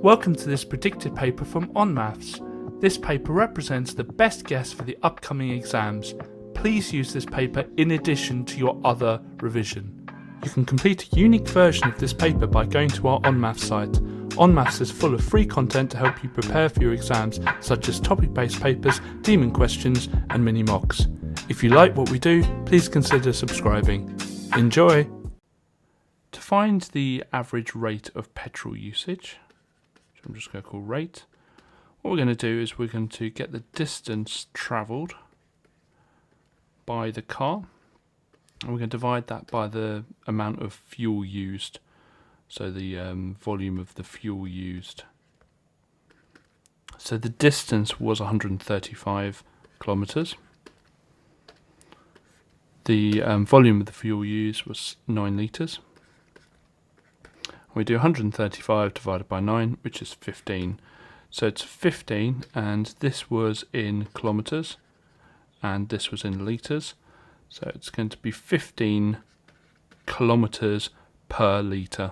Welcome to this predicted paper from onmaths. This paper represents the best guess for the upcoming exams. Please use this paper in addition to your other revision. You can complete a unique version of this paper by going to our onmaths site. Onmaths is full of free content to help you prepare for your exams, such as topic-based papers, demon questions and mini mocks. If you like what we do, please consider subscribing. Enjoy! To find the average rate of petrol usage, which I'm just going to call rate, what we're going to do is we're going to get the distance travelled by the car, and we're going to divide that by the amount of fuel used, so the volume of the fuel used. So the distance was 135 kilometres. The volume of the fuel used was 9 litres. We do 135 divided by 9, which is 15. So it's 15, and this was in kilometres, and this was in litres. So it's going to be 15 kilometres per litre.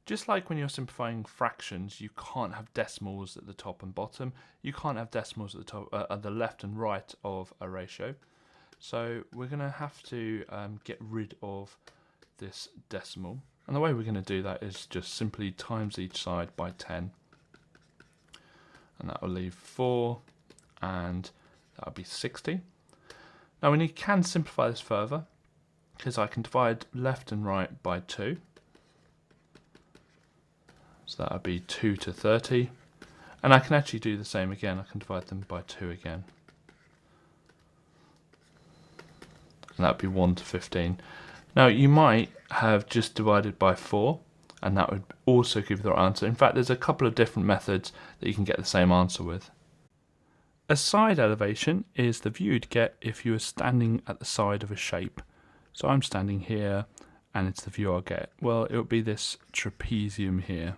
Just like when you're simplifying fractions, you can't have decimals at the top and bottom. You can't have decimals at the top, at the left and right of a ratio. So we're going to have to get rid of this decimal. And the way we're going to do that is just simply times each side by 10. And that will leave 4, and that will be 60. Now we can simplify this further, because I can divide left and right by 2. So that would be 2 to 30. And I can actually do the same again. I can divide them by 2 again. And that would be 1 to 15. Now you might have just divided by 4, and that would also give you the right answer. In fact, there's a couple of different methods that you can get the same answer with. A side elevation is the view you'd get if you were standing at the side of a shape. So I'm standing here, and it's the view I'll get. Well, it would be this trapezium here.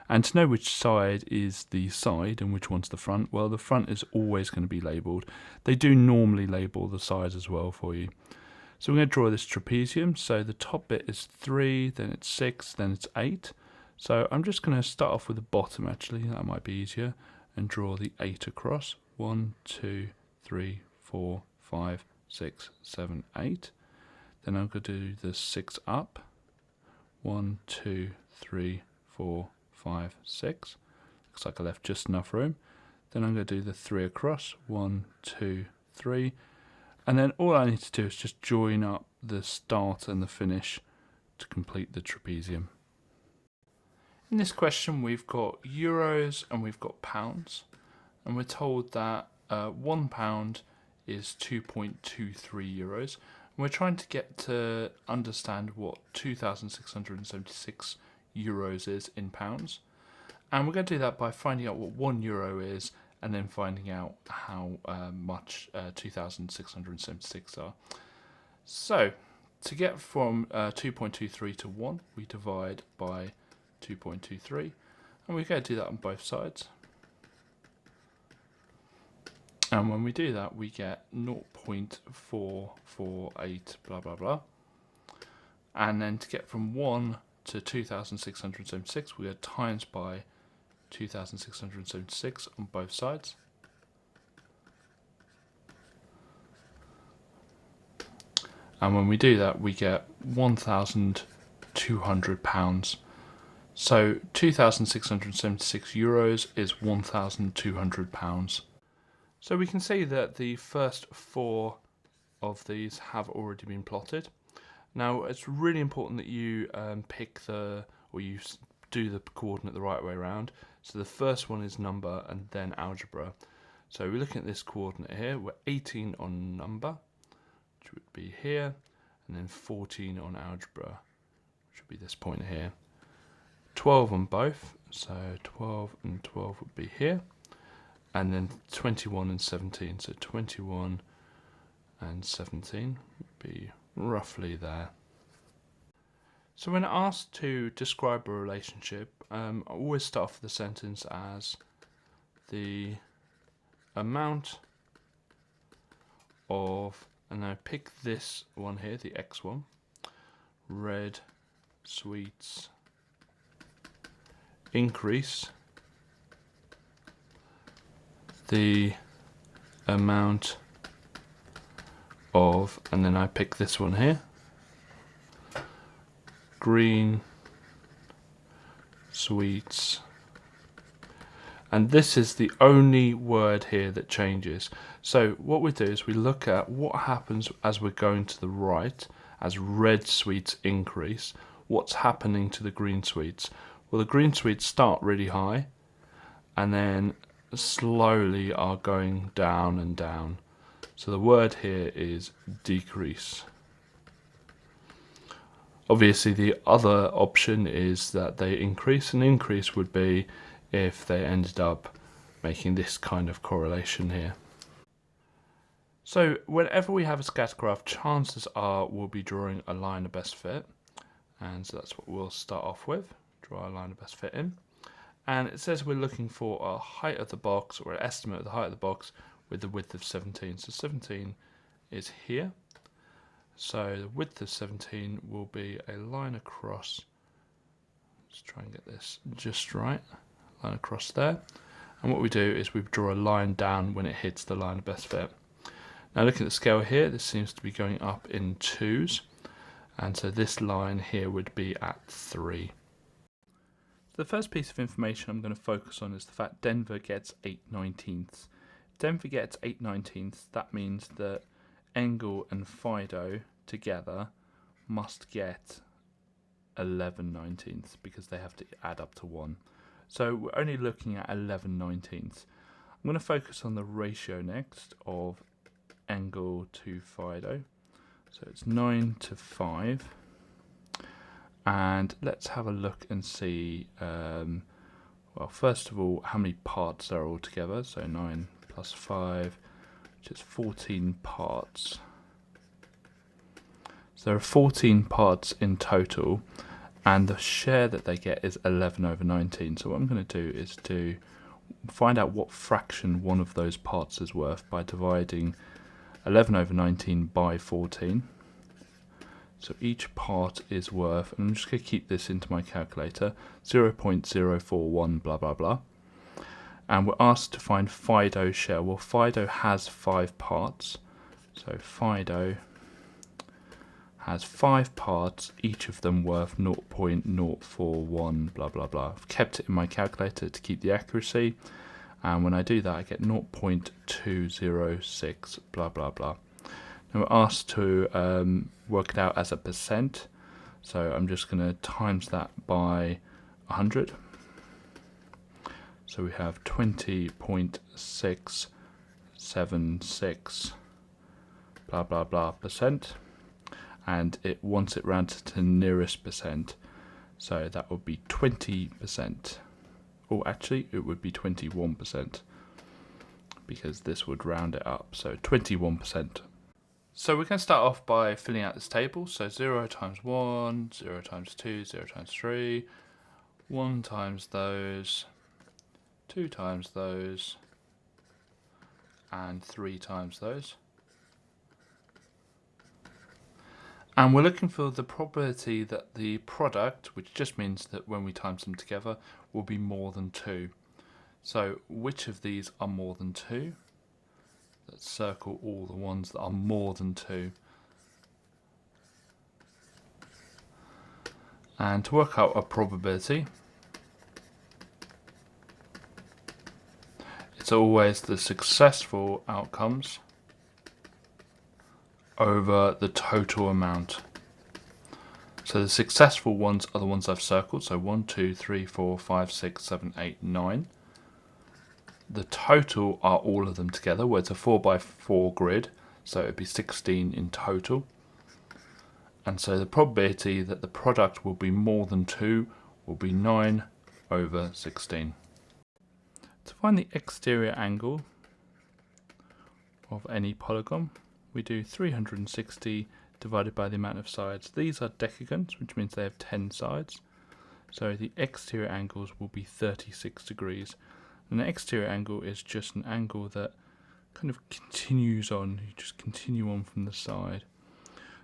And to know which side is the side and which one's the front, well, the front is always going to be labelled. They do normally label the sides as well for you. So we're going to draw this trapezium. So the top bit is 3, then it's 6, then it's 8. So I'm just going to start off with the bottom actually, that might be easier, and draw the 8 across. 1, 2, 3, 4, 5, 6, 7, 8. Then I'm going to do the 6 up. 1, 2, 3, 4, 5, 6. Looks like I left just enough room. Then I'm going to do the 3 across. 1, 2, 3. And then all I need to do is just join up the start and the finish to complete the trapezium. In this question we've got euros and we've got pounds, and we're told that £1 is 2.23 euros. And we're trying to get to understand what 2,676 euros is in pounds. And we're going to do that by finding out what €1 is, and then finding out how much 2,676 are. So, to get from 2.23 to 1, we divide by 2.23, and we're going to do that on both sides. And when we do that, we get 0.448 blah blah blah. And then to get from 1 to 2,676, we go times by 2,676 on both sides. And when we do that, we get £1,200. So 2,676 euros is £1,200. So we can see that the first 4 of these have already been plotted. Now it's really important that you you do the coordinate the right way around. So the first one is number and then algebra. So we're looking at this coordinate here. We're 18 on number, which would be here, and then 14 on algebra, which would be this point here. 12 on both, so 12 and 12 would be here, and then 21 and 17. So 21 and 17 would be roughly there. So when asked to describe a relationship, I always start off with the sentence as the amount of, and I pick this one here, the X one, red sweets increase the amount of, and then I pick this one here, green sweets, and this is the only word here that changes. So what we do is we look at what happens as we're going to the right, as red sweets increase, what's happening to the green sweets. Well, the green sweets start really high and then slowly are going down and down. So the word here is decrease. Obviously the other option is that they increase, and increase would be if they ended up making this kind of correlation here. So whenever we have a scatter graph, chances are we'll be drawing a line of best fit, and so that's what we'll start off with, draw a line of best fit in. And it says we're looking for a height of the box, or an estimate of the height of the box with the width of 17. So 17 is here. So the width of 17 will be a line across, let's try and get this just right, line across there. And what we do is we draw a line down when it hits the line of best fit. Now looking at the scale here, this seems to be going up in 2s. And so this line here would be at 3. The first piece of information I'm going to focus on is the fact Denver gets 8/19. Denver gets 8/19, that means that Engel and Fido together must get 11/19 because they have to add up to 1. So we're only looking at 11/19. I'm going to focus on the ratio next of Engel to Fido. So it's 9/5. And let's have a look and see, well, first of all, how many parts there are all together. So 9 plus 5, which is 14 parts. So there are 14 parts in total, and the share that they get is 11/19. So what I'm going to do is to find out what fraction one of those parts is worth by dividing 11/19 by 14. So each part is worth, and I'm just going to keep this into my calculator, 0.041 blah blah blah. And we're asked to find Fido's share. Well, Fido has 5 parts. So Fido has 5 parts, each of them worth 0.041 blah blah blah. I've kept it in my calculator to keep the accuracy. And when I do that, I get 0.206 blah blah blah. Now we're asked to work it out as a percent, so I'm just going to times that by 100. So we have 20.676 blah blah blah percent, and it wants it rounded to the nearest percent, so that would be 20%. Or actually it would be 21%, because this would round it up, so 21%. So we're going to start off by filling out this table. So 0 times 1, 0 times 2, 0 times 3, 1 times those, 2 times those, and 3 times those. And we're looking for the probability that the product, which just means that when we times them together, will be more than 2. So which of these are more than 2? Let's circle all the ones that are more than 2. And to work out a probability, it's always the successful outcomes over the total amount. So the successful ones are the ones I've circled, so 1, 2, 3, 4, 5, 6, 7, 8, 9. The total are all of them together, where it's a 4x4 grid, so it'd be 16 in total. And so the probability that the product will be more than 2 will be 9/16. To find the exterior angle of any polygon, we do 360 divided by the amount of sides. These are decagons, which means they have 10 sides. So the exterior angles will be 36 degrees. And the exterior angle is just an angle that kind of continues on. You just continue on from the side.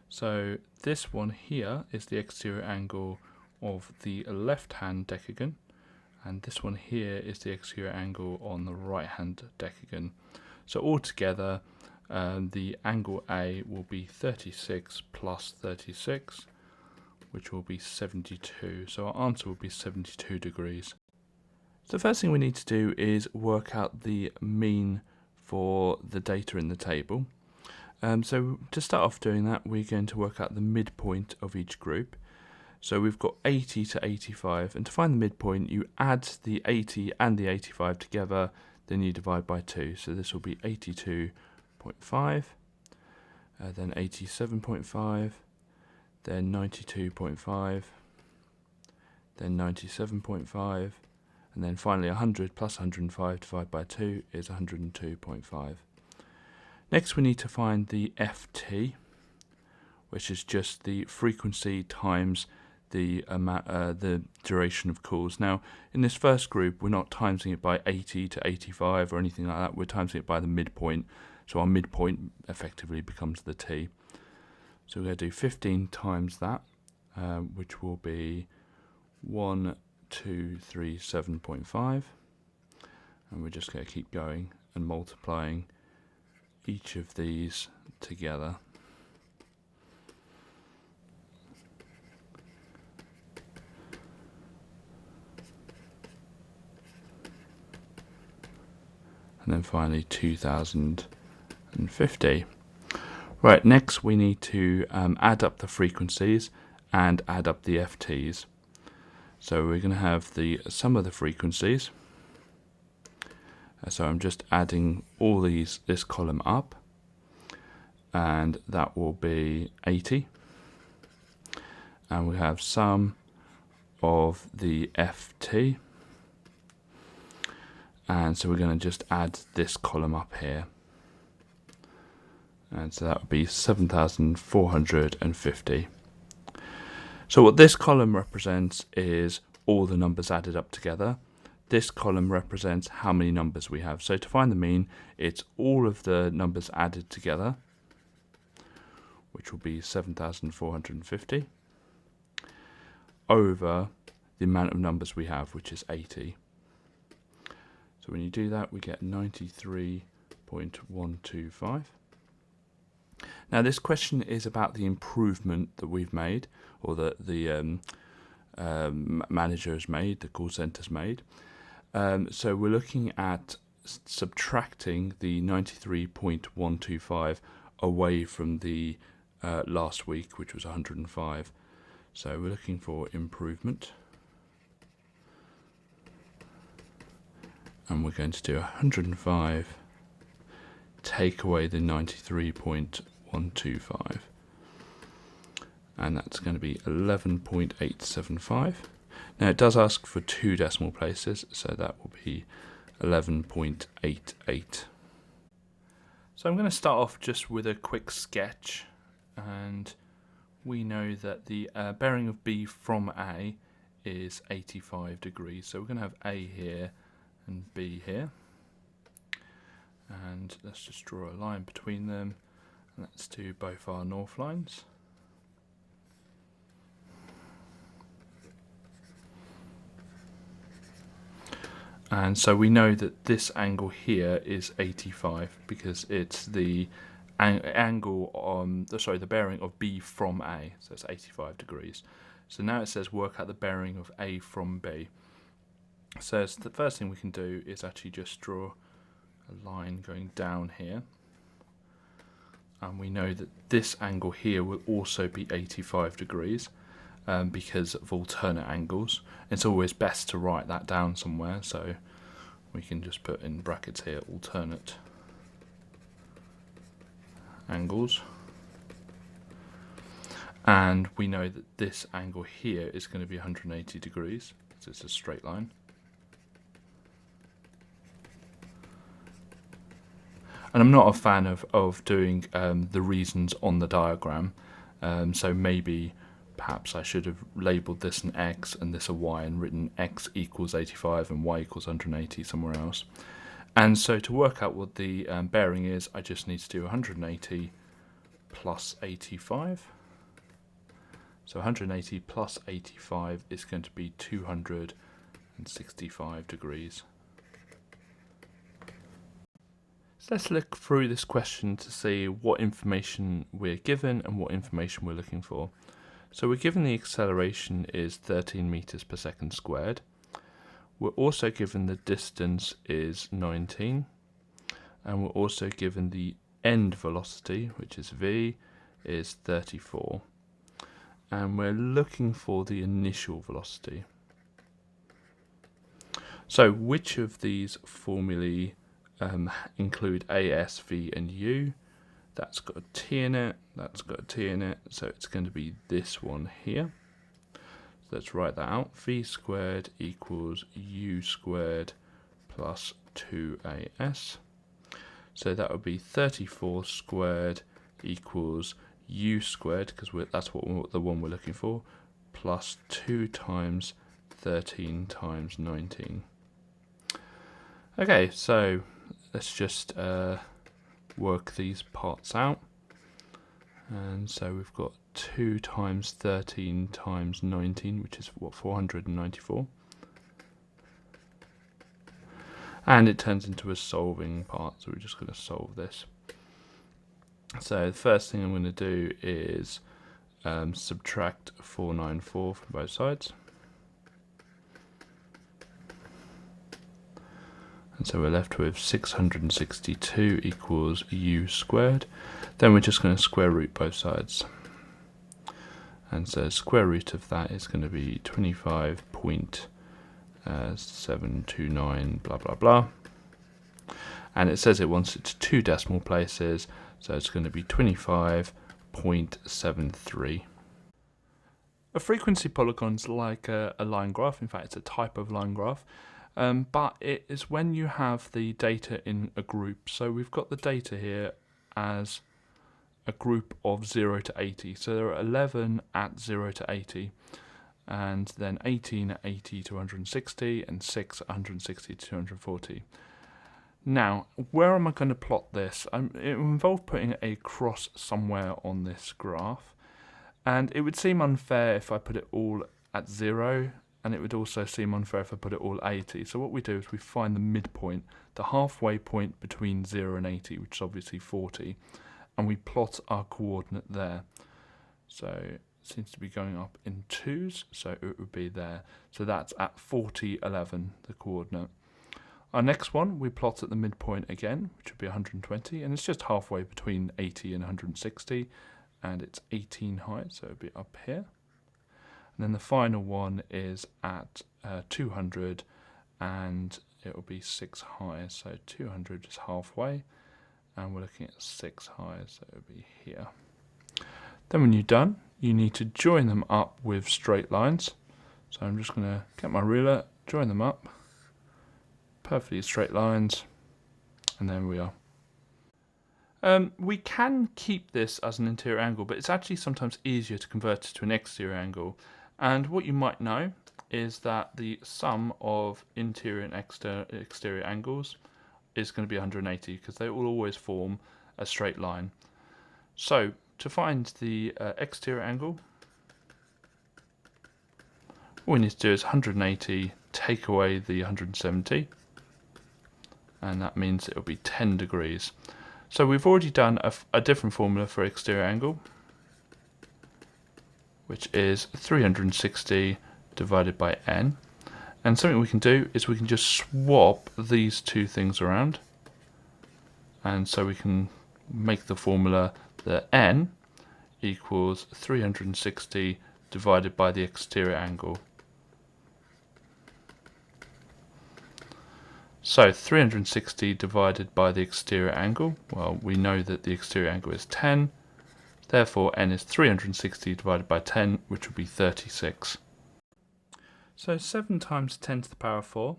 So this one here is the exterior angle of the left-hand decagon, and this one here is the exterior angle on the right hand decagon. So altogether the angle A will be 36 plus 36, which will be 72. So our answer will be 72 degrees. So the first thing we need to do is work out the mean for the data in the table. So to start off doing that, we're going to work out the midpoint of each group. So we've got 80 to 85, and to find the midpoint you add the 80 and the 85 together, then you divide by 2. So this will be 82.5, then 87.5, then 92.5, then 97.5, and then finally 100 plus 105 divided by 2 is 102.5. Next we need to find the FT, which is just the frequency times the duration of calls. Now in this first group we're not timesing it by 80 to 85 or anything like that, we're timesing it by the midpoint, so our midpoint effectively becomes the T. So we're going to do 15 times that, which will be 1237.5, and we're just going to keep going and multiplying each of these together. And then finally 2050. Right, next we need to add up the frequencies and add up the FTs. So we're going to have the sum of the frequencies. So I'm just adding all this column up, and that will be 80. And we have sum of the FT. And so we're going to just add this column up here. And so that would be 7,450. So what this column represents is all the numbers added up together. This column represents how many numbers we have. So to find the mean, it's all of the numbers added together, which will be 7,450, over the amount of numbers we have, which is 80. So when you do that, we get 93.125. Now this question is about the improvement that we've made, or that the manager has made, the call centre's made. So we're looking at subtracting the 93.125 away from the last week, which was 105. So we're looking for improvement. And we're going to do 105, take away the 93.125, and that's going to be 11.875. Now it does ask for 2 decimal places, so that will be 11.88. So I'm going to start off just with a quick sketch, and we know that the bearing of B from A is 85 degrees, so we're going to have A here and B here, and let's just draw a line between them, and let's do both our north lines. And so we know that this angle here is 85 because it's the angle on the bearing of B from A, so it's 85 degrees. So now it says work out the bearing of A from B. So the first thing we can do is actually just draw a line going down here, and we know that this angle here will also be 85 degrees because of alternate angles. It's always best to write that down somewhere, so we can just put in brackets here alternate angles, and we know that this angle here is going to be 180 degrees because it's a straight line. And I'm not a fan of doing the reasons on the diagram, so maybe perhaps I should have labelled this an X and this a Y and written X equals 85 and Y equals 180 somewhere else. And so to work out what the bearing is, I just need to do 180 plus 85. So 180 plus 85 is going to be 205. and 65 degrees. So let's look through this question to see what information we're given and what information we're looking for. So we're given the acceleration is 13 meters per second squared. We're also given the distance is 19, and we're also given the end velocity, which is v, is 34. And we're looking for the initial velocity. So which of these formulae include a, s, v, and u? That's got a t in it, that's got a t in it, so it's going to be this one here. So let's write that out. V squared equals u squared plus 2as. So that would be 34 squared equals u squared, because that's the one we're looking for, plus 2 times 13 times 19. Okay, so let's just work these parts out. And so we've got 2 times 13 times 19, which is what, 494. And it turns into a solving part, so we're just going to solve this. So the first thing I'm going to do is subtract 494 from both sides. And so we're left with 662 equals u squared. Then we're just going to square root both sides. And so square root of that is going to be 25.729 blah blah blah. And it says it wants it to 2 decimal places, so it's going to be 25.73. A frequency polygon is like a line graph. In fact, it's a type of line graph. But it is when you have the data in a group. So we've got the data here as a group of 0 to 80. So there are 11 at 0 to 80, and then 18 at 80 to 160, and 6 at 160 to 240. Now, where am I going to plot this? It will involve putting a cross somewhere on this graph, and it would seem unfair if I put it all at 0, and it would also seem unfair if I put it all at 80. So what we do is we find the midpoint, the halfway point between 0 and 80, which is obviously 40, and we plot our coordinate there. So it seems to be going up in 2s, so it would be there. So that's at 40, 11, the coordinate. Our next one, we plot at the midpoint again, which would be 120, and it's just halfway between 80 and 160, and it's 18 high, so it would be up here. And then the final one is at 200, and it will be 6 high, so 200 is halfway, and we're looking at 6 high, so it will be here. Then when you're done, you need to join them up with straight lines. So I'm just going to get my ruler, join them up, perfectly straight lines, and there we are. We can keep this as an interior angle, but it's actually sometimes easier to convert it to an exterior angle. And what you might know is that the sum of interior and exterior angles is going to be 180, because they will always form a straight line. So to find the exterior angle, all we need to do is 180 take away the 170, and that means it will be 10 degrees. So we've already done a different formula for exterior angle, which is 360 divided by n. And something we can do is we can just swap these two things around. And so we can make the formula that n equals 360 divided by the exterior angle. So 360 divided by the exterior angle, well, we know that the exterior angle is 10. Therefore, n is 360 divided by 10, which would be 36. So 7 times 10 to the power 4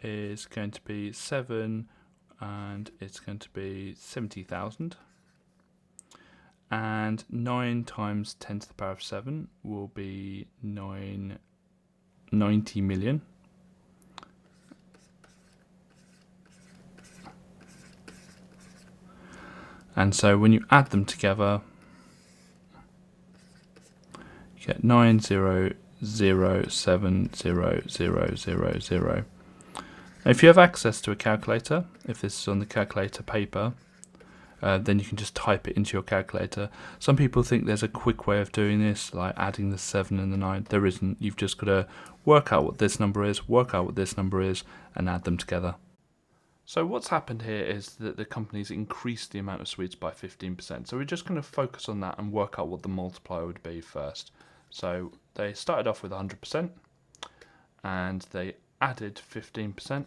is going to be 7, and it's going to be 70,000. And 9 times 10 to the power of 7 will be 90 million. And so when you add them together, you get 9000 0.07000. Now, if you have access to a calculator, if this is on the calculator paper, then you can just type it into your calculator. Some people think there's a quick way of doing this, like adding the 7 and the 9. There isn't. You've just got to work out what this number is, work out what this number is, and add them together. So what's happened here is that the company's increased the amount of sweets by 15%. So we're just going to focus on that and work out what the multiplier would be first. So they started off with 100%, and they added 15%,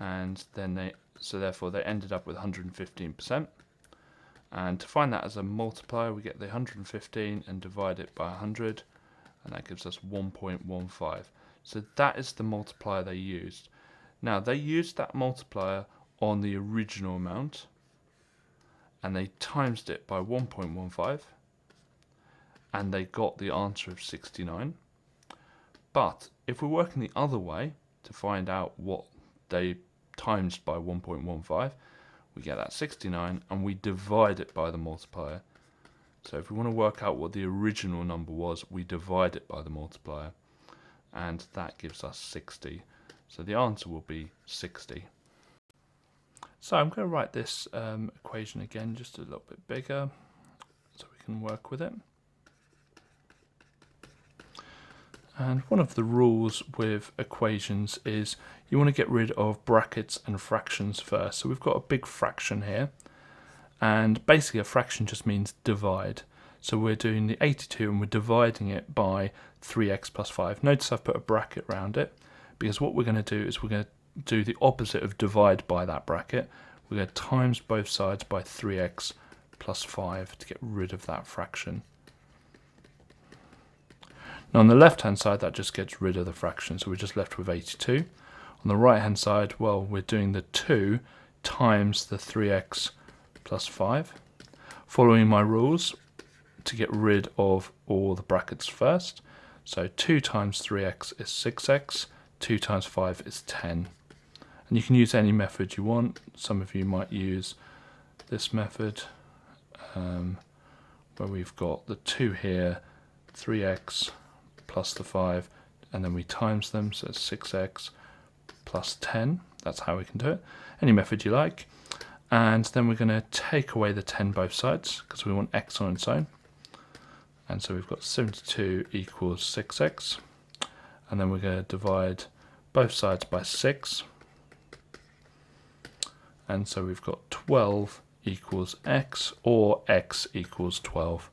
and then therefore they ended up with 115%. And to find that as a multiplier, we get the 115 and divide it by 100, and that gives us 1.15. So that is the multiplier they used. Now, they used that multiplier on the original amount, and they times it by 1.15, and they got the answer of 69. But if we're working the other way to find out what they times by 1.15, we get that 69, and we divide it by the multiplier. So if we want to work out what the original number was, we divide it by the multiplier, and that gives us 60. So the answer will be 60. So I'm going to write this equation again just a little bit bigger so we can work with it. And one of the rules with equations is you want to get rid of brackets and fractions first. So we've got a big fraction here, and basically a fraction just means divide. So we're doing the 82 and we're dividing it by 3x plus 5. Notice I've put a bracket around it, because what we're going to do is we're going to do the opposite of divide by that bracket. We're going to times both sides by 3x plus 5 to get rid of that fraction. Now on the left hand side, that just gets rid of the fraction, so we're just left with 82. On the right hand side, well, we're doing the 2 times the 3x plus 5. Following my rules to get rid of all the brackets first. So 2 times 3x is 6x, 2 times 5 is 10. And you can use any method you want. Some of you might use this method, where we've got the 2 here, 3x plus the 5, and then we times them, so it's 6x plus 10. That's how we can do it. Any method you like. And then we're going to take away the 10 both sides, because we want x on its own. And so we've got 72 equals 6x. And then we're going to divide both sides by 6. And so we've got 12 equals x, or x equals 12.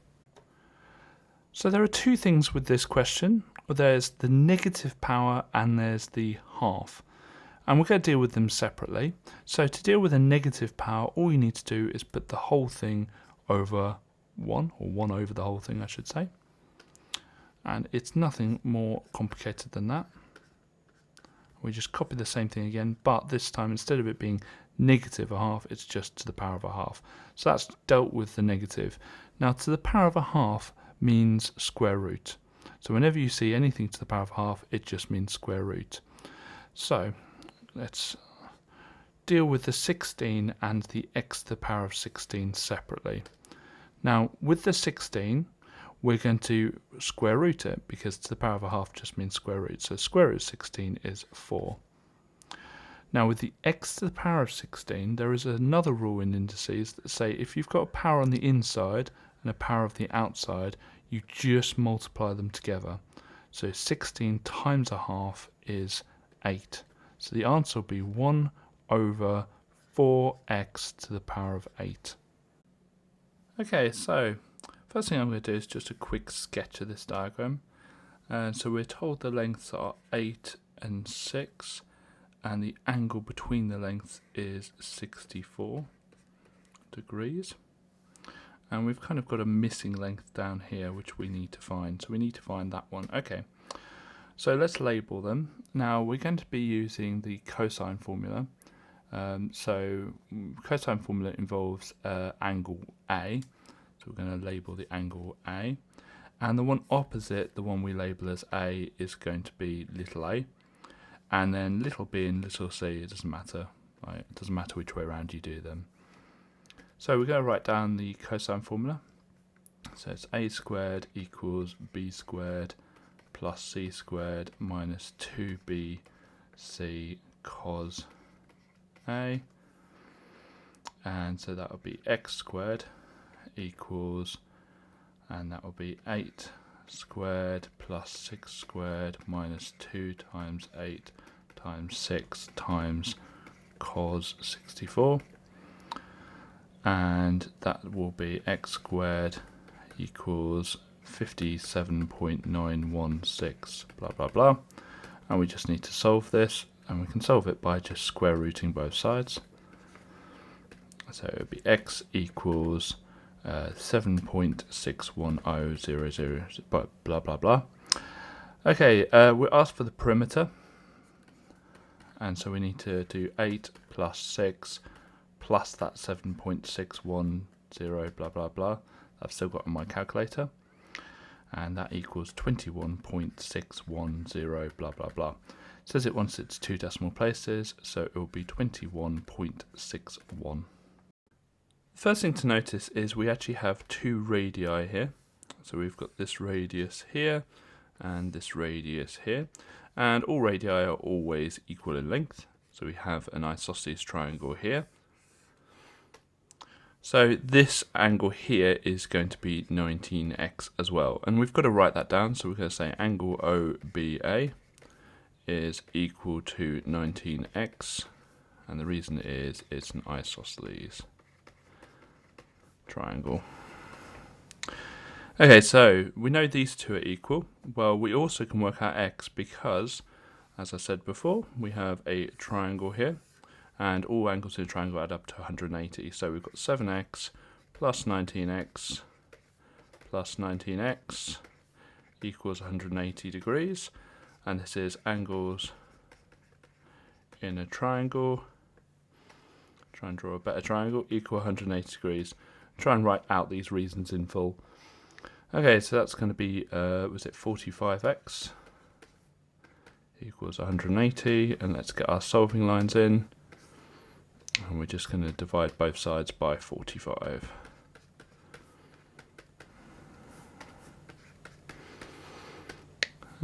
So there are two things with this question. There's the negative power and there's the half. And we're going to deal with them separately. So to deal with a negative power, all you need to do is put the whole thing over 1, or 1 over the whole thing, I should say. And it's nothing more complicated than that. We just copy the same thing again, but this time instead of it being negative a half, it's just to the power of a half. So that's dealt with the negative. Now to the power of a half means square root. So whenever you see anything to the power of a half, it just means square root. So let's deal with the 16 and the x to the power of 16 separately. Now with the 16, we're going to square root it, because to the power of a half just means square root. So square root of 16 is 4. Now with the x to the power of 16, there is another rule in indices that say if you've got a power on the inside and a power of the outside, you just multiply them together. So 16 times a half is 8. So the answer will be 1 over 4x to the power of 8. Okay, so first thing I'm going to do is just a quick sketch of this diagram. So we're told the lengths are 8 and 6, and the angle between the lengths is 64 degrees. And we've kind of got a missing length down here which we need to find. So we need to find that one. Okay, so let's label them. Now we're going to be using the cosine formula. So cosine formula involves angle A. So we're going to label the angle A. And the one opposite, the one we label as A, is going to be little a. And then little b and little c, it doesn't matter. Right? It doesn't matter which way around you do them. So we're going to write down the cosine formula. So it's a squared equals b squared plus c squared minus 2bc cos a. And so that would be x squared equals, and that will be 8 squared plus 6 squared minus 2 times 8 times 6 times cos 64. And that will be x squared equals 57.916 blah blah blah. And we just need to solve this, and we can solve it by just square rooting both sides. So it would be x equals 7.61000 blah blah blah. Okay, we're asked for the perimeter, and so we need to do 8 plus 6 plus that 7.610 blah blah blah. I've still got on my calculator, and that equals 21.610 blah blah blah. It says it wants its 2 decimal places, so it will be 21.61. First thing to notice is we actually have 2 radii here. So we've got this radius here and this radius here, and all radii are always equal in length. So we have an isosceles triangle here. So this angle here is going to be 19x as well, and we've got to write that down. So we're going to say angle OBA is equal to 19x, and the reason is it's an isosceles triangle. Okay, so we know these two are equal. Well, we also can work out x because, as I said before, we have a triangle here, and all angles in a triangle add up to 180. So we've got 7x plus 19x plus 19x equals 180 degrees. And this is angles in a triangle. Try and draw a better triangle, equal 180 degrees. Try and write out these reasons in full. Okay, so that's going to be, was it 45x equals 180, and let's get our solving lines in. And we're just going to divide both sides by 45.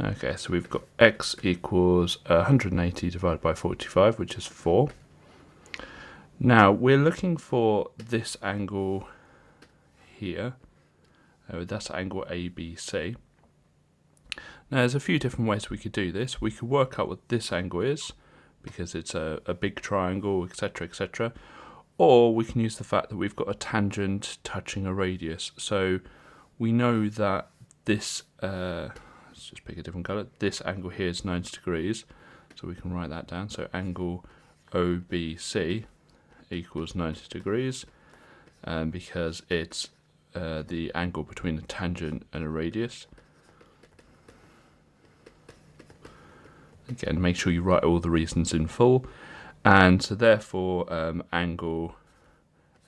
Okay, so we've got x equals 180 divided by 45, which is 4. Now, we're looking for this angle here. That's angle ABC. Now, there's a few different ways we could do this. We could work out what this angle is, because it's a big triangle, etc., etc. Or we can use the fact that we've got a tangent touching a radius. So we know that this, let's just pick a different colour, this angle here is 90 degrees. So we can write that down. So angle OBC equals 90 degrees, because it's the angle between a tangent and a radius. Again, make sure you write all the reasons in full. And so therefore, angle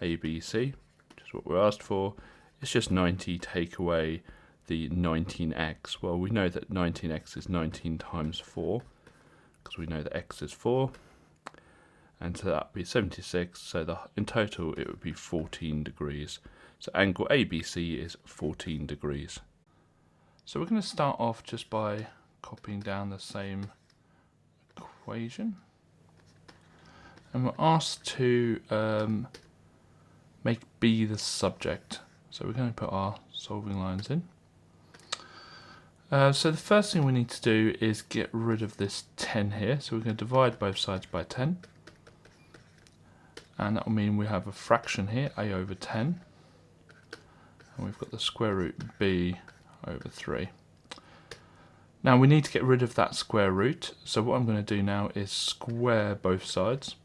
ABC, which is what we're asked for, is just 90 take away the 19x. Well, we know that 19x is 19 times 4, because we know that x is 4. And so that would be 76, so in total it would be 14 degrees. So angle ABC is 14 degrees. So we're going to start off just by copying down the same equation. And we're asked to make B the subject. So we're going to put our solving lines in. So the first thing we need to do is get rid of this 10 here. So we're going to divide both sides by 10. And that will mean we have a fraction here, a over 10. And we've got the square root b over 3. Now we need to get rid of that square root. So what I'm going to do now is square both sides.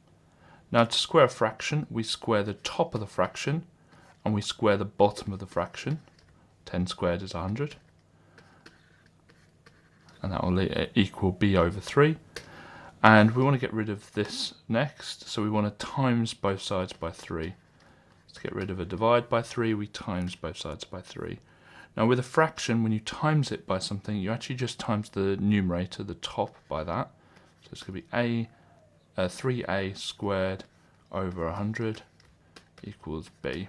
Now to square a fraction, we square the top of the fraction and we square the bottom of the fraction. 10 squared is 100. And that will equal b over 3. And we want to get rid of this next, so we want to times both sides by 3. To get rid of a divide by 3, we times both sides by 3. Now with a fraction, when you times it by something, you actually just times the numerator, the top, by that. So it's going to be 3a squared over 100 equals b.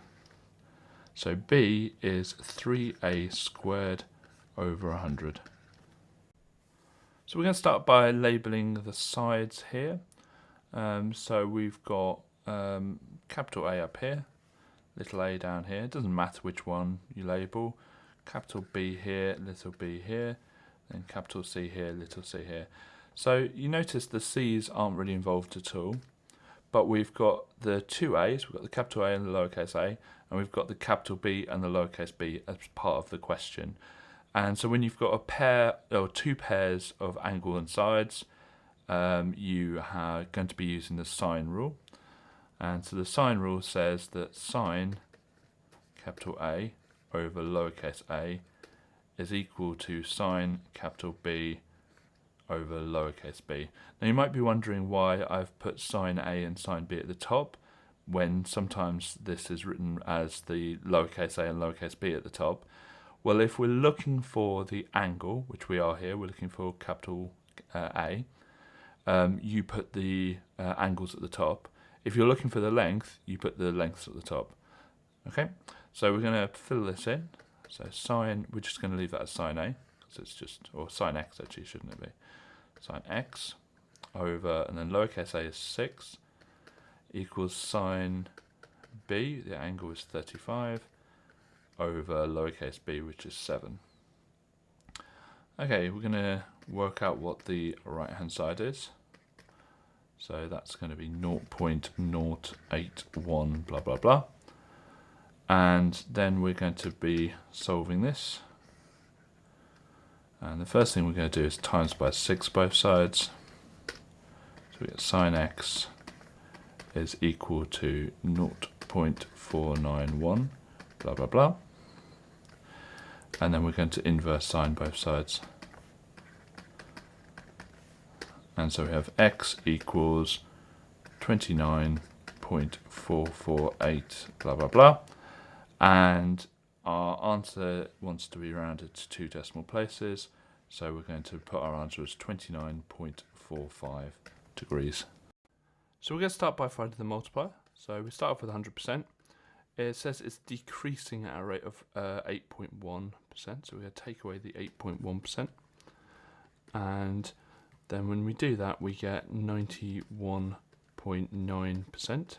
So b is 3a squared over 100. So we're going to start by labelling the sides here. So we've got capital A up here, little a down here. It doesn't matter which one you label. Capital B here, little b here, then capital C here, little c here. So you notice the C's aren't really involved at all, but we've got the two A's, we've got the capital A and the lowercase a, and we've got the capital B and the lowercase b as part of the question. And so when you've got a pair or two pairs of angle and sides, you are going to be using the sine rule. And so the sine rule says that sine capital A over lowercase a is equal to sine capital B over lowercase b. Now you might be wondering why I've put sine A and sine B at the top, when sometimes this is written as the lowercase a and lowercase b at the top. Well, if we're looking for the angle, which we are here, we're looking for capital A, you put the angles at the top. If you're looking for the length, you put the lengths at the top. Okay, so we're going to fill this in. So sine, we're just going to leave that as sine A, because it's just, or sine x actually, shouldn't it be? Sine x over, and then lowercase a is 6, equals sine B, the angle is 35, over lowercase b, which is 7. Okay, we're going to work out what the right hand side is. So that's going to be 0.081 blah blah blah. And then we're going to be solving this. And the first thing we're going to do is times by 6 both sides. So we get sine x is equal to 0.491 blah blah blah. And then we're going to inverse sine both sides. And so we have x equals 29.448 blah blah blah. And our answer wants to be rounded to 2 decimal places, so we're going to put our answer as 29.45 degrees. So we're going to start by finding the multiplier. So we start off with 100%. It says it's decreasing at a rate of 8.1%, so we're going to take away the 8.1%. And then when we do that, we get 91.9%.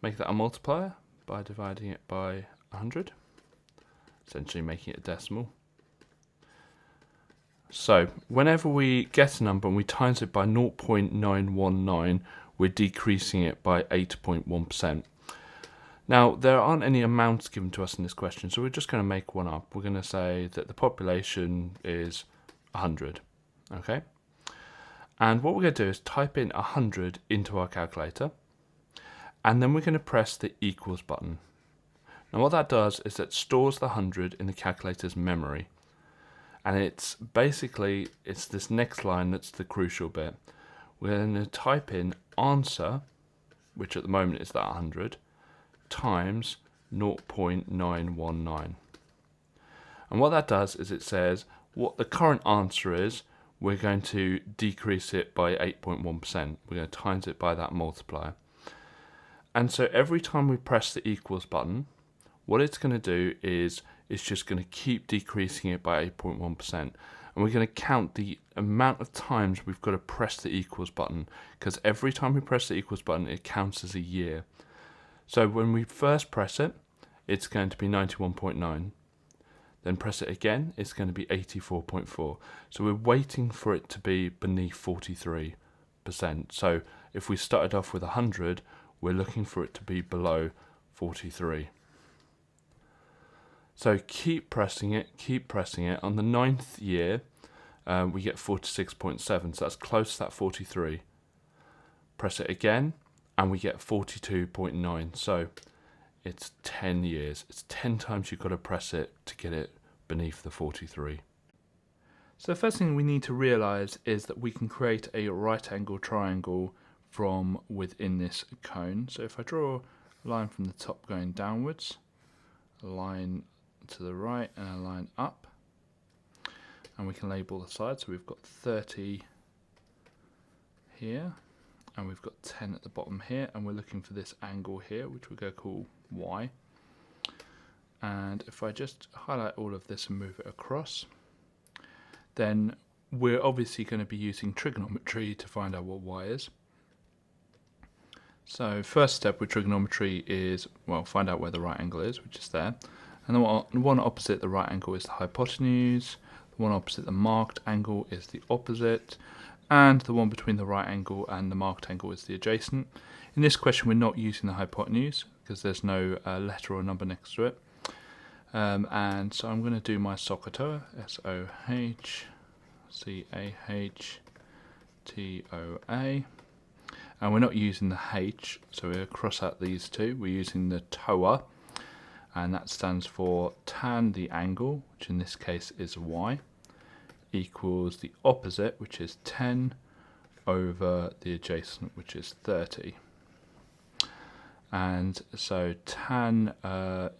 Make that a multiplier by dividing it by 100, essentially making it a decimal. So whenever we get a number and we times it by 0.919, we're decreasing it by 8.1%. Now there aren't any amounts given to us in this question, so we're just going to make one up. We're going to say that the population is 100, okay? And what we're going to do is type in 100 into our calculator, and then we're going to press the equals button. Now what that does is it stores the 100 in the calculator's memory. And it's basically, it's this next line that's the crucial bit. We're going to type in answer, which at the moment is that 100, times 0.919. And what that does is it says what the current answer is, we're going to decrease it by 8.1%. We're going to times it by that multiplier. And so every time we press the equals button, what it's going to do is it's just going to keep decreasing it by 8.1%. And we're going to count the amount of times we've got to press the equals button, because every time we press the equals button, it counts as a year. So when we first press it, it's going to be 91.9. Then press it again, it's going to be 84.4. So we're waiting for it to be beneath 43%. So if we started off with 100, we're looking for it to be below 43. So keep pressing it, keep pressing it. On the 9th year, we get 46.7, so that's close to that 43. Press it again, and we get 42.9. So it's 10 years. It's 10 times you've got to press it to get it beneath the 43. So the first thing we need to realise is that we can create a right angle triangle from within this cone. So if I draw a line from the top going downwards, a line to the right and a line up, and we can label the sides. So we've got 30 here, and we've got 10 at the bottom here, and we're looking for this angle here, which we're going to call y. And if I just highlight all of this and move it across, then we're obviously going to be using trigonometry to find out what y is. So first step with trigonometry is, well, find out where the right angle is, which is there. And the one opposite the right angle is the hypotenuse. The one opposite the marked angle is the opposite. And the one between the right angle and the marked angle is the adjacent. In this question, we're not using the hypotenuse because there's no letter or number next to it. And so I'm going to do my SOHCAHTOA, SOHCAHTOA. And we're not using the H, so we'll cross out these two. We're using the TOA, and that stands for tan the angle, which in this case is y, equals the opposite, which is 10, over the adjacent, which is 30. And so tan, so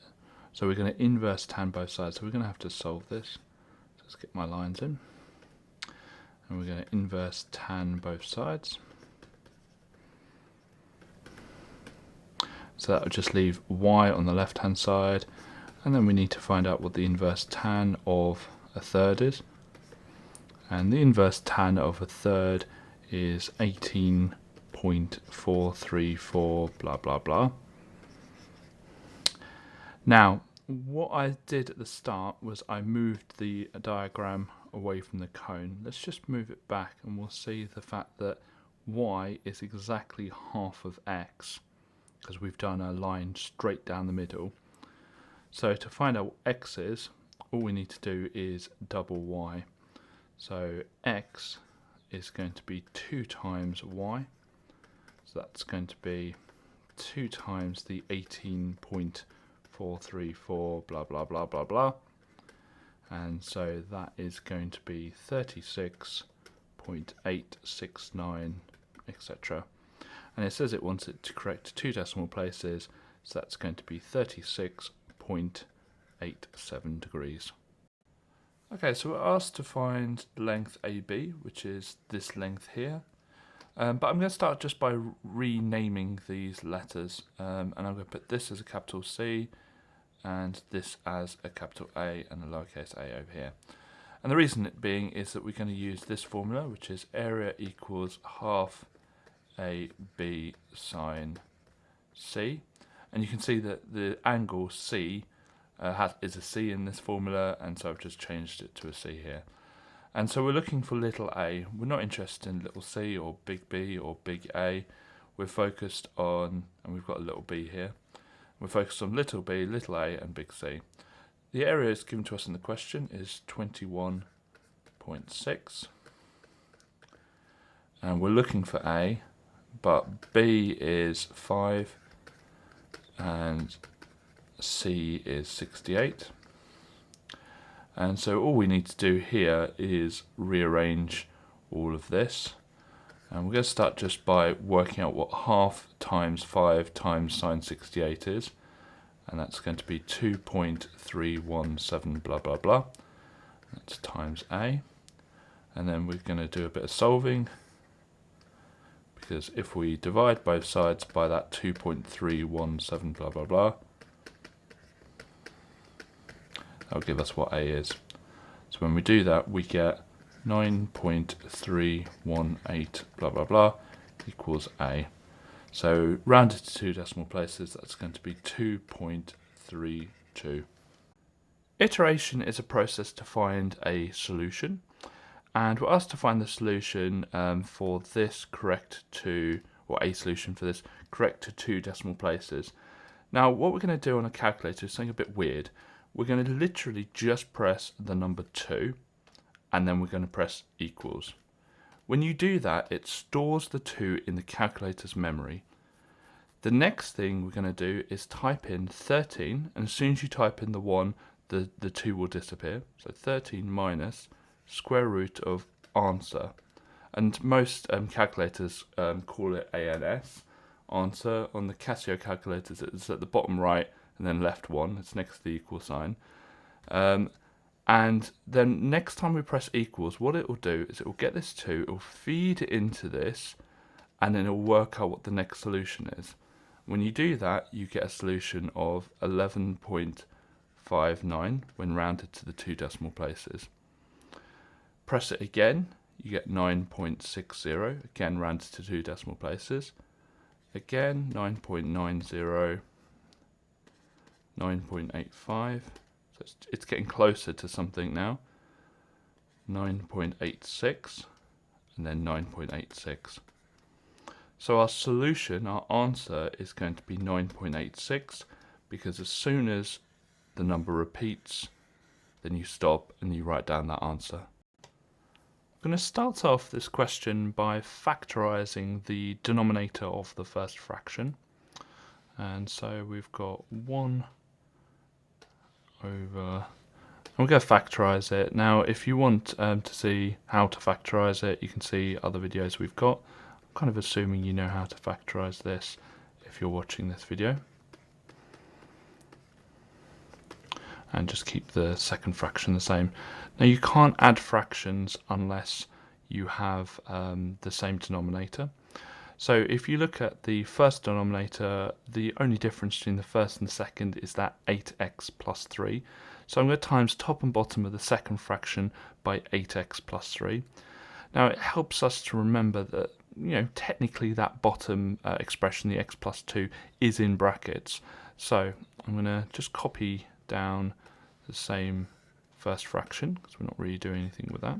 we're going to inverse tan both sides, so we're going to have to solve this. So let's get my lines in. And we're going to inverse tan both sides. So that will just leave y on the left hand side, and then we need to find out what the inverse tan of a third is. And the inverse tan of a third is 18.434 blah blah blah. Now, what I did at the start was I moved the diagram away from the cone. Let's just move it back and we'll see the fact that y is exactly half of x, because we've done a line straight down the middle. So to find out what x is, all we need to do is double y. So x is going to be 2 times y. So that's going to be 2 times the 18.434 blah blah blah blah blah. And so that is going to be 36.869, etc. And it says it wants it to correct 2 decimal places, so that's going to be 36.87 degrees. Okay, so we're asked to find length AB, which is this length here. But I'm going to start just by renaming these letters. And I'm going to put this as a capital C, and this as a capital A, and a lowercase a over here. And the reason it being is that we're going to use this formula, which is area equals half AB sine C, and you can see that the angle C is a C in this formula, and so I've just changed it to a C here. And so we're looking for little a. We're not interested in little c or big B or big A. We're focused on, and we've got a little b here, we're focused on little b, little a, and big C. The area is given to us in the question is 21.6, and we're looking for A, but B is 5 and C is 68. And so all we need to do here is rearrange all of this. And we're going to start just by working out what half times 5 times sine 68 is. And that's going to be 2.317 blah blah blah. That's times A. And then we're going to do a bit of solving, because if we divide both sides by that 2.317 blah blah blah, that'll give us what A is. So when we do that, we get 9.318 blah blah blah equals A. So rounded to 2 decimal places, that's going to be 2.32. Iteration is a process to find a solution, and we're asked to find the solution for this correct to, or a solution for this correct to 2 decimal places. Now what we're going to do on a calculator is something a bit weird. We're going to literally just press the number 2, and then we're going to press equals. When you do that, it stores the 2 in the calculator's memory. The next thing we're going to do is type in 13, and as soon as you type in the 1, the 2 will disappear. So 13 minus square root of answer. And most calculators call it ANS, answer. On the Casio calculators, it's at the bottom right, and then left 1, it's next to the equal sign. And then next time we press equals, what it will do is it will get this 2, it will feed it into this, and then it will work out what the next solution is. When you do that, you get a solution of 11.5 9.59 when rounded to the 2 decimal places. Press it again, you get 9.60, again rounded to 2 decimal places. Again, 9.90, 9.85, so it's getting closer to something now. 9.86, and then 9.86. So our solution, our answer, is going to be 9.86, because as soon as the number repeats, then you stop and you write down that answer. I'm going to start off this question by factorising the denominator of the first fraction. And so we've got 1 over... I'm going to factorise it. Now, if you want to see how to factorise it, you can see other videos we've got. I'm kind of assuming you know how to factorise this if you're watching this video. And just keep the second fraction the same. Now, you can't add fractions unless you have the same denominator. So if you look at the first denominator, the only difference between the first and the second is that 8x plus 3. So I'm going to times top and bottom of the second fraction by 8x plus 3. Now it helps us to remember that, technically that bottom expression, the x plus 2, is in brackets. So I'm going to just copy down the same first fraction, because we're not really doing anything with that.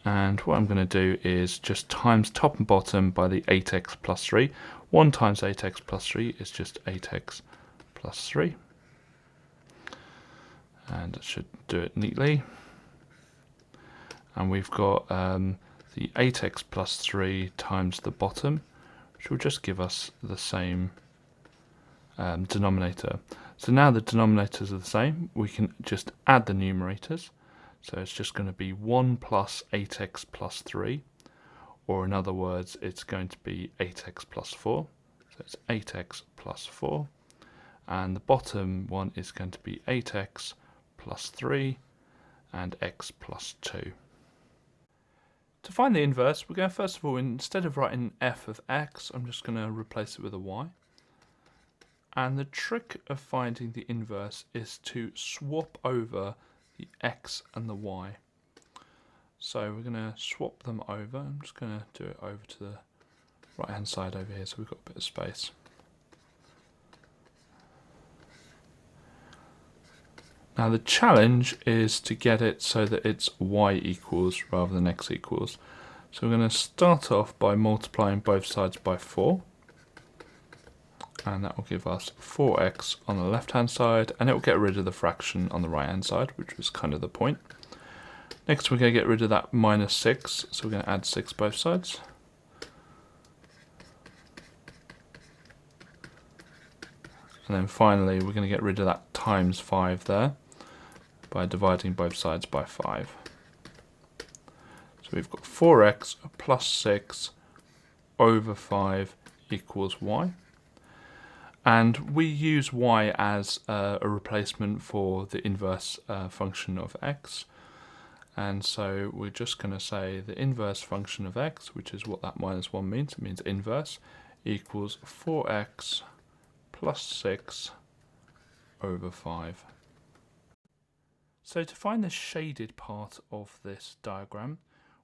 And what I'm going to do is just times top and bottom by the 8x plus 3. 1 times 8x plus 3 is just 8x plus 3. And that should do it neatly. And we've got the 8x plus 3 times the bottom, which will just give us the same denominator. So now the denominators are the same, we can just add the numerators. So it's just going to be 1 plus 8x plus 3, or in other words, it's going to be 8x plus 4. So it's 8x plus 4. And the bottom one is going to be 8x plus 3 and x plus 2. To find the inverse, we're going to first of all, instead of writing f of x, I'm just going to replace it with a y. And the trick of finding the inverse is to swap over the x and the y. So we're going to swap them over. I'm just going to do it over to the right hand side over here, so we've got a bit of space. Now the challenge is to get it so that it's y equals rather than x equals. So we're going to start off by multiplying both sides by 4. And that will give us 4x on the left hand side, and it will get rid of the fraction on the right hand side, which was kind of the point. Next we're going to get rid of that minus 6, so we're going to add 6 both sides. And then finally we're going to get rid of that times 5 there by dividing both sides by 5. So we've got 4x plus 6 over 5 equals y. And we use y as a replacement for the inverse function of x. And so we're just going to say the inverse function of x, which is what that minus 1 means. It means inverse, equals 4x plus 6 over 5. So to find the shaded part of this diagram,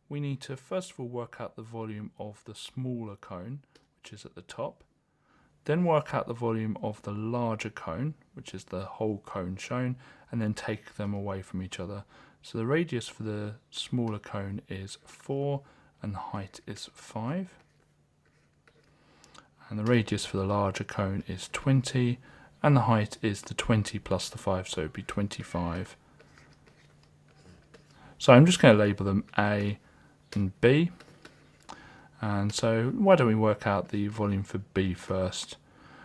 we need to first of all work out the volume of the smaller cone, which is at the top. Then work out the volume of the larger cone, which is the whole cone shown, and then take them away from each other. So the radius for the smaller cone is 4 and the height is 5. And the radius for the larger cone is 20 and the height is the 20 plus the 5, so it would be 25. So I'm just going to label them A and B. And so why don't we work out the volume for B first?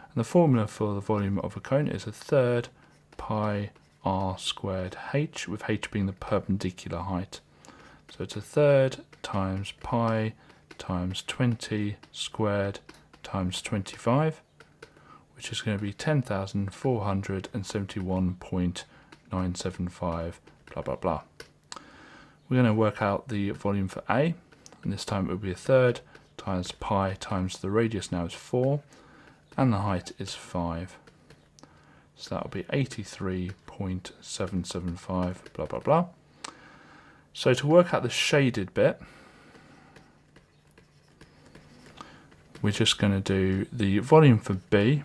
And the formula for the volume of a cone is 1/3 pi r squared h, with h being the perpendicular height. So it's 1/3 times pi times 20 squared times 25, which is going to be 10,471.975 blah blah blah. We're going to work out the volume for A, and this time it will be 1/3 times pi times the radius now is 4, and the height is 5. So that will be 83.775, blah, blah, blah. So to work out the shaded bit, we're just going to do the volume for B,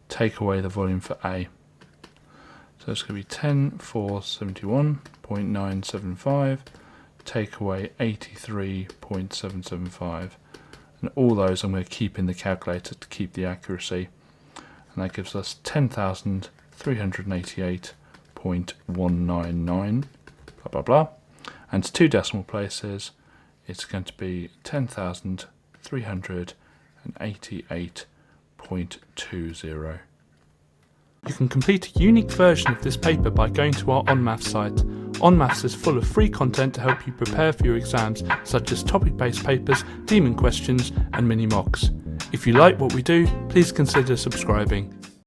take away the volume for A. So it's going to be 10,471.975, take away 83.775. And all those I'm going to keep in the calculator to keep the accuracy. And that gives us 10,388.199, blah, blah, blah. And to 2 decimal places, it's going to be 10,388.20. You can complete a unique version of this paper by going to our onmaths site. onmaths is full of free content to help you prepare for your exams, such as topic-based papers, demon questions, and mini mocks. If you like what we do, please consider subscribing.